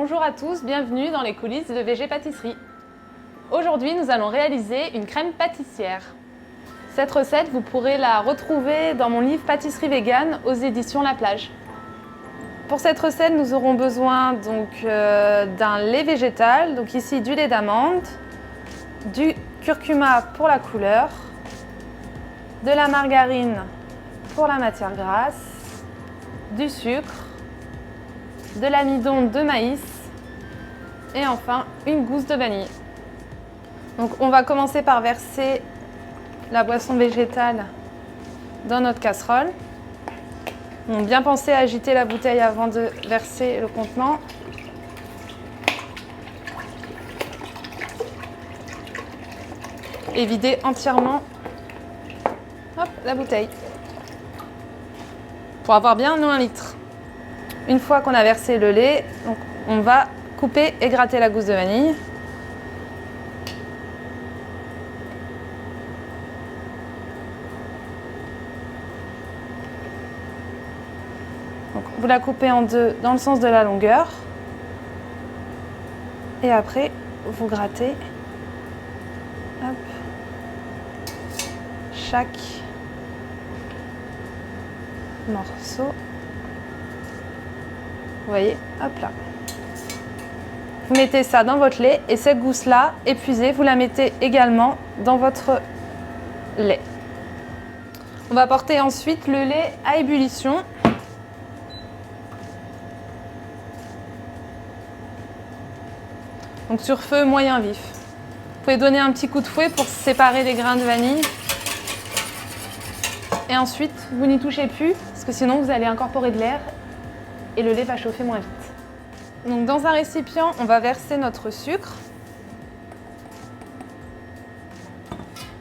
Bonjour à tous, bienvenue dans les coulisses de VG Pâtisserie. Aujourd'hui, nous allons réaliser une crème pâtissière. Cette recette, vous pourrez la retrouver dans mon livre Pâtisserie végane aux éditions La Plage. Pour cette recette, nous aurons besoin d'un lait végétal, donc ici du lait d'amande, du curcuma pour la couleur, de la margarine pour la matière grasse, du sucre, de l'amidon de maïs et enfin une gousse de vanille. Donc on va commencer par verser la boisson végétale dans notre casserole. Donc bien penser à agiter la bouteille avant de verser le contenant. Et vider entièrement la bouteille pour avoir bien 1 litre. Une fois qu'on a versé le lait, donc on va couper et gratter la gousse de vanille. Donc, vous la coupez en deux dans le sens de la longueur. Et après, vous grattez chaque morceau. Vous voyez, hop là. Vous mettez ça dans votre lait et cette gousse-là, épuisée, vous la mettez également dans votre lait. On va porter ensuite le lait à ébullition. Donc sur feu moyen vif. Vous pouvez donner un petit coup de fouet pour séparer les grains de vanille. Et ensuite, vous n'y touchez plus, parce que sinon vous allez incorporer de l'air et le lait va chauffer moins vite. Donc dans un récipient, on va verser notre sucre.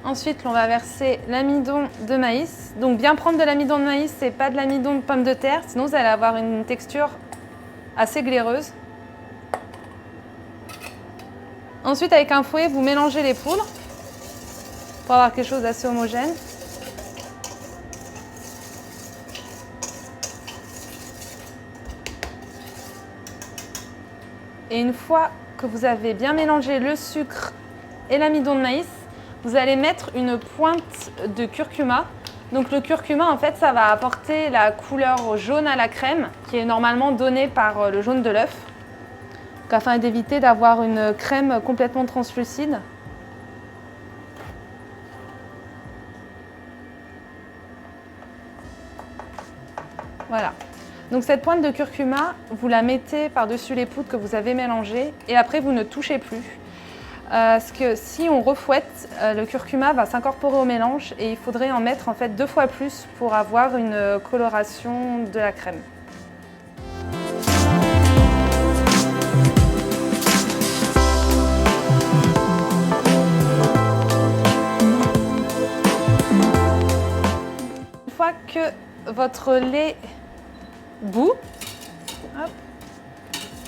Ensuite, on va verser l'amidon de maïs. Donc bien prendre de l'amidon de maïs et pas de l'amidon de pomme de terre, sinon vous allez avoir une texture assez glaireuse. Ensuite, avec un fouet, vous mélangez les poudres pour avoir quelque chose d'assez homogène. Et une fois que vous avez bien mélangé le sucre et l'amidon de maïs, vous allez mettre une pointe de curcuma. Donc le curcuma, en fait, ça va apporter la couleur jaune à la crème qui est normalement donnée par le jaune de l'œuf. Donc, afin d'éviter d'avoir une crème complètement translucide. Voilà. Donc cette pointe de curcuma, vous la mettez par-dessus les poudres que vous avez mélangées et après vous ne touchez plus. Parce que si on refouette, le curcuma va s'incorporer au mélange et il faudrait en mettre en fait 2 fois plus pour avoir une coloration de la crème. Une fois que votre lait bout, hop.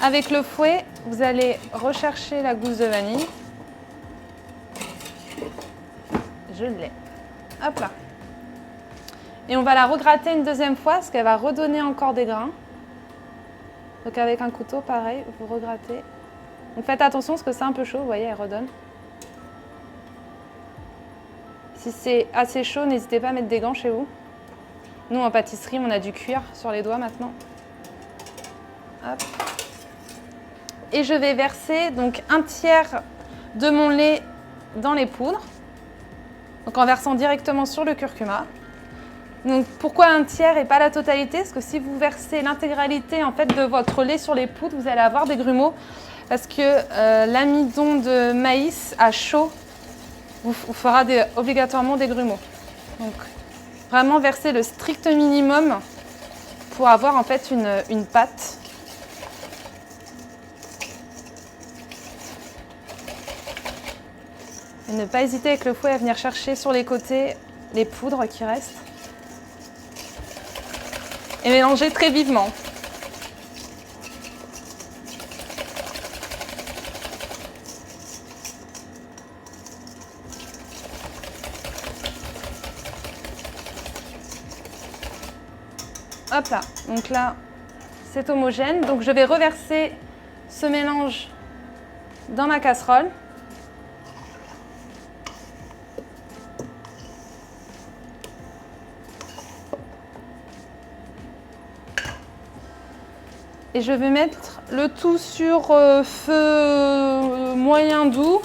Avec le fouet, vous allez rechercher la gousse de vanille. Je l'ai. Hop là. Et on va la regratter une deuxième fois parce qu'elle va redonner encore des grains. Donc avec un couteau, pareil, vous regrattez. Donc faites attention parce que c'est un peu chaud, vous voyez, elle redonne. Si c'est assez chaud, n'hésitez pas à mettre des gants chez vous. Nous, en pâtisserie, on a du cuir sur les doigts maintenant. Hop. Et je vais verser donc 1/3 de mon lait dans les poudres. Donc en versant directement sur le curcuma. Donc pourquoi 1/3 et pas la totalité? Parce que si vous versez l'intégralité en fait de votre lait sur les poudres, vous allez avoir des grumeaux. Parce que l'amidon de maïs à chaud vous fera obligatoirement des grumeaux. Donc, vraiment verser le strict minimum pour avoir en fait une pâte. Et ne pas hésiter avec le fouet à venir chercher sur les côtés les poudres qui restent. Et mélanger très vivement. Hop là, donc là c'est homogène. Donc je vais reverser ce mélange dans ma casserole. Et je vais mettre le tout sur feu moyen doux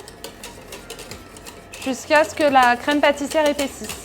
jusqu'à ce que la crème pâtissière épaississe.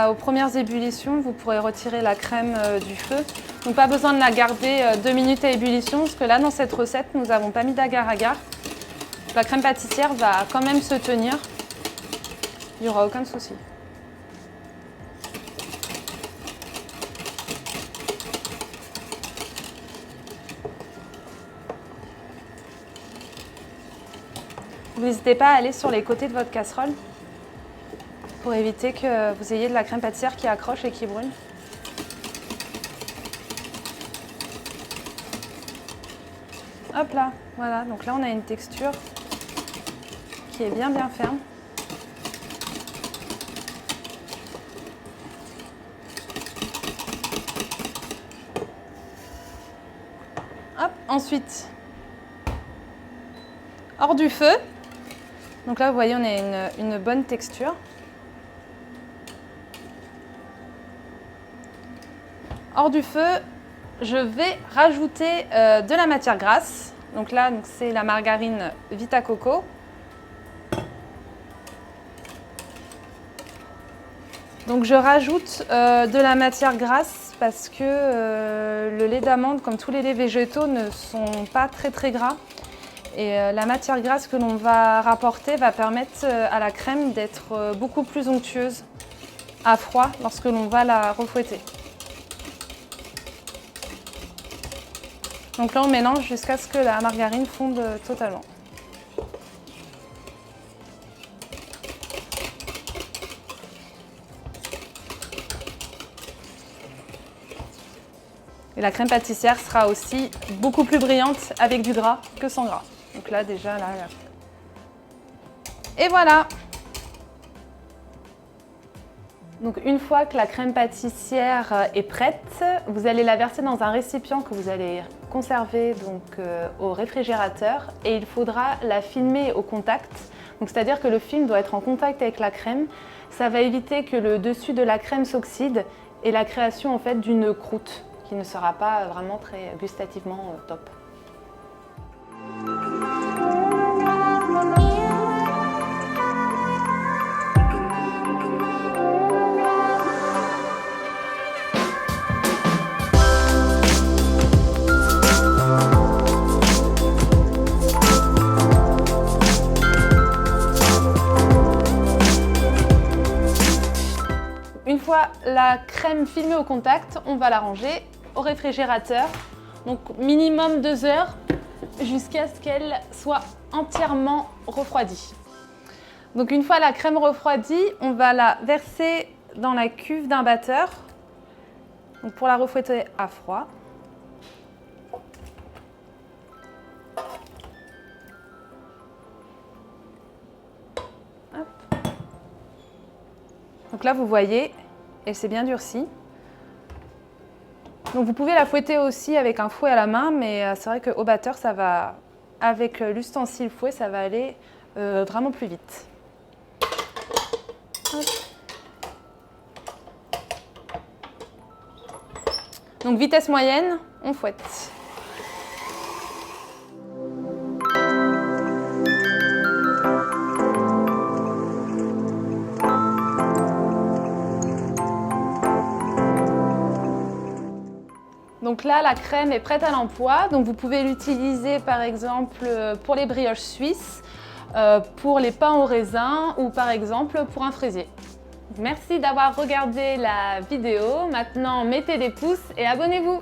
Aux premières ébullitions, vous pourrez retirer la crème du feu. Donc pas besoin de la garder 2 minutes à ébullition, parce que là, dans cette recette, nous n'avons pas mis d'agar-agar. La crème pâtissière va quand même se tenir. Il n'y aura aucun souci. N'hésitez pas à aller sur les côtés de votre casserole pour éviter que vous ayez de la crème pâtissière qui accroche et qui brûle. Hop là, voilà, donc là on a une texture qui est bien ferme. Hop, ensuite, hors du feu. Donc là vous voyez on a une bonne texture. Hors du feu, je vais rajouter de la matière grasse. Donc là, c'est la margarine Vita Coco. Donc je rajoute de la matière grasse parce que le lait d'amande, comme tous les laits végétaux, ne sont pas très gras. Et la matière grasse que l'on va rapporter va permettre à la crème d'être beaucoup plus onctueuse à froid lorsque l'on va la refouetter. Donc là, on mélange jusqu'à ce que la margarine fonde totalement. Et la crème pâtissière sera aussi beaucoup plus brillante avec du gras que sans gras. Donc là, déjà, là. Et voilà! Donc une fois que la crème pâtissière est prête, vous allez la verser dans un récipient que vous allez conserver donc, au réfrigérateur et il faudra la filmer au contact. C'est-à-dire que le film doit être en contact avec la crème. Ça va éviter que le dessus de la crème s'oxyde et la création en fait, d'une croûte qui ne sera pas vraiment très gustativement top. Une fois la crème filmée au contact, on va la ranger au réfrigérateur, donc minimum 2 heures jusqu'à ce qu'elle soit entièrement refroidie. Donc une fois la crème refroidie, on va la verser dans la cuve d'un batteur donc pour la refouetter à froid. Hop. Donc là vous voyez, elle s'est bien durcie. Donc vous pouvez la fouetter aussi avec un fouet à la main, mais c'est vrai qu'au batteur, ça va, avec l'ustensile fouet, ça va aller vraiment plus vite. Hop. Donc vitesse moyenne, on fouette. Donc là, la crème est prête à l'emploi. Donc vous pouvez l'utiliser par exemple pour les brioches suisses, pour les pains au raisin ou par exemple pour un fraisier. Merci d'avoir regardé la vidéo. Maintenant, mettez des pouces et abonnez-vous.